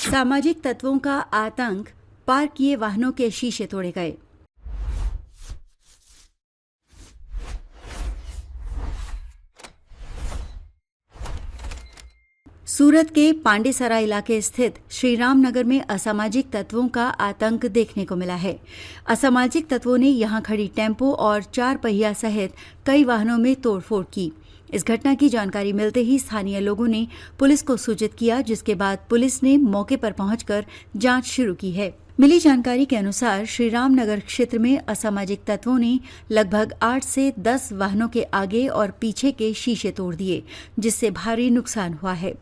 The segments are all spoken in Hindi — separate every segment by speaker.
Speaker 1: सामाजिक तत्वों का आतंक, पार्क किए वाहनों के शीशे तोड़े गए। सूरत के पांडेसरा इलाके स्थित श्रीराम नगर में असामाजिक तत्वों का आतंक देखने को मिला है। असामाजिक तत्वों ने यहां खड़ी टेम्पो और 4 पहिया सहित कई वाहनों में तोड़फोड़ की। इस घटना की जानकारी मिलते ही स्थानीय लोगों ने पुलिस को सूचित किया, जिसके बाद पुलिस ने मौके पर पहुंचकर जांच शुरू की है। मिली जानकारी के अनुसार श्रीराम नगर क्षेत्र में असामाजिक तत्वों ने लगभग 8 से 10 वाहनों के आगे और पीछे के शीशे तोड़ दिए, जिससे भारी नुकसान हुआ है।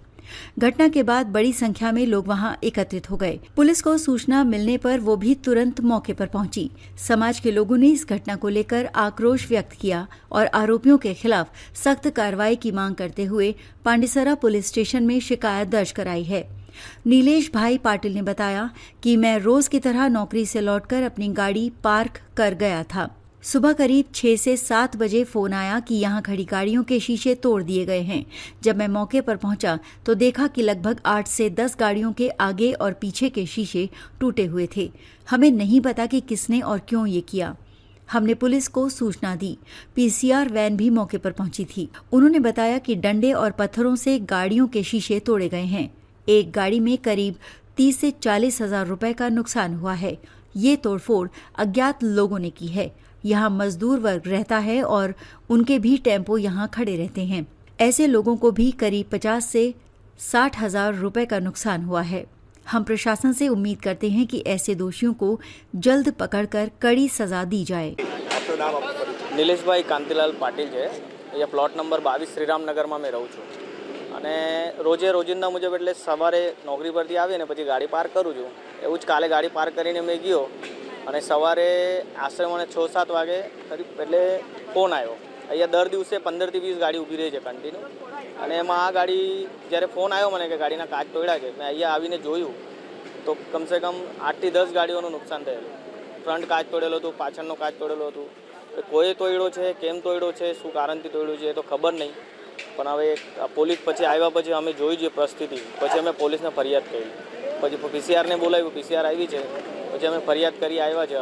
Speaker 1: घटना के बाद बड़ी संख्या में लोग वहां एकत्रित हो गए। पुलिस को सूचना मिलने पर वो भी तुरंत मौके पर पहुंची। समाज के लोगों ने इस घटना को लेकर आक्रोश व्यक्त किया और आरोपियों के खिलाफ सख्त कार्रवाई की मांग करते हुए पांडेसरा पुलिस स्टेशन में शिकायत दर्ज कराई है। नीलेश भाई पाटिल ने बताया कि मैं रोज की तरह नौकरी से लौटकर अपनी गाड़ी पार्क कर गया था। सुबह करीब 6 से 7 बजे फोन आया कि यहां खड़ी गाड़ियों के शीशे तोड़ दिए गए हैं। जब मैं मौके पर पहुंचा तो देखा कि लगभग 8 से 10 गाड़ियों के आगे और पीछे के शीशे टूटे हुए थे। हमें नहीं पता कि किसने और क्यों ये किया। हमने पुलिस को सूचना दी। पीसीआर वैन भी मौके पर पहुंची थी। उन्होंने बताया कि डंडे और पत्थरों से गाड़ियों के शीशे तोड़े गए हैं। एक गाड़ी में करीब 30 से 40 हजार रुपए का नुकसान हुआ है। ये तोड़फोड़ अज्ञात लोगों ने की है। यहाँ मजदूर वर्ग रहता है और उनके भी टेम्पो यहाँ खड़े रहते हैं। ऐसे लोगों को भी करीब 50 से 60 हजार रुपए का नुकसान हुआ है। हम प्रशासन से उम्मीद करते हैं कि ऐसे दोषियों को जल्द पकड़कर कड़ी सजा दी जाए।
Speaker 2: नीलेश भाई कांतिलाल पाटिल है। ये प्लॉट नंबर 22 श्रीराम नगर में मैं रहूँ छूँ અને રોજે રોજિંદા મુજબ એટલે સવારે નોકરી પરથી આવીને પછી ગાડી પાર્ક કરું છું। એવું જ કાલે ગાડી પાર્ક કરીને મેં ગયો અને સવારે આશરે મને 6-7 વાગે કરીબ એટલે ફોન આવ્યો। અહીંયા દર દિવસે 15 થી 20 ગાડી ઊભી રહી છે કન્ટિન્યુ અને એમાં આ ગાડી જ્યારે ફોન આવ્યો મને કે ગાડીના કાચ તોડ્યા છે, મેં અહીંયા આવીને જોયું તો કમસે કમ 8 થી 10 ગાડીઓનું નુકસાન થયેલું। ફ્રન્ટ કાચ તોડેલો હતો, પાછળનો કાચ તોડેલો હતો। કોઈ તોડ્યો છે, કેમ તોડ્યો છે, શું કારણથી તોડ્યું છે એ તો ખબર નહીં। પણ હવે પોલીસ પછી આવ્યા પછી અમે જોઈ જે પરિસ્થિતિ પછી અમે પોલીસને ફરિયાદ કરી। પછી પીસીઆરને બોલાવ્યું, પીસીઆર આવી છે, પછી અમે ફરિયાદ કરી આવ્યા છે।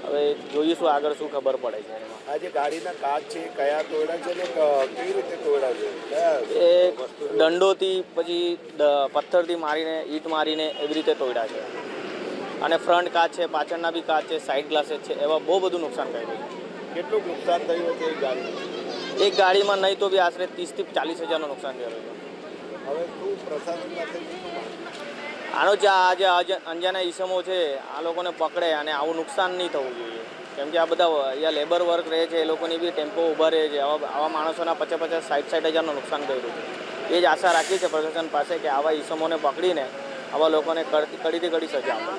Speaker 2: હવે જોઈશું આગળ શું ખબર પડે છે।
Speaker 3: આ જે ગાડીના કાચ છે કયા તોડ્યા છે ને કેવી રીતે તોડ્યા છે?
Speaker 2: એ દંડોથી પછી પથ્થરથી મારીને ઈંટ મારીને એવી રીતે તોડ્યા છે। અને ફ્રન્ટ કાચ છે, પાછળના બી કાચ છે, સાઇડ ગ્લાसेस છે, એવા બહુ બધું નુકસાન કર્યું છે।
Speaker 3: કેટલું નુકસાન થયું છે ગાડી?
Speaker 2: એક ગાડીમાં નહીં તો બી આશરે 30 થી 40 હજારનું નુકસાન થયેલું છે।
Speaker 3: હવે શું પ્રશાસનમાંથી
Speaker 2: આનો જે આજે અંજાના ઈસમો છે આ લોકોને પકડે અને આવું નુકસાન નહીં થવું જોઈએ, કેમ કે આ બધા અહીંયા લેબર વર્ક રહે છે, એ લોકોની બી ટેમ્પો ઊભા રહે છે। આવા માણસોના 50-50, 60-60 હજારનું નુકસાન કર્યું છે। એ જ આશા રાખી છે પ્રશાસન પાસે કે આવા ઈસમોને પકડીને આવા લોકોને કડીથી કડી સજા આપે।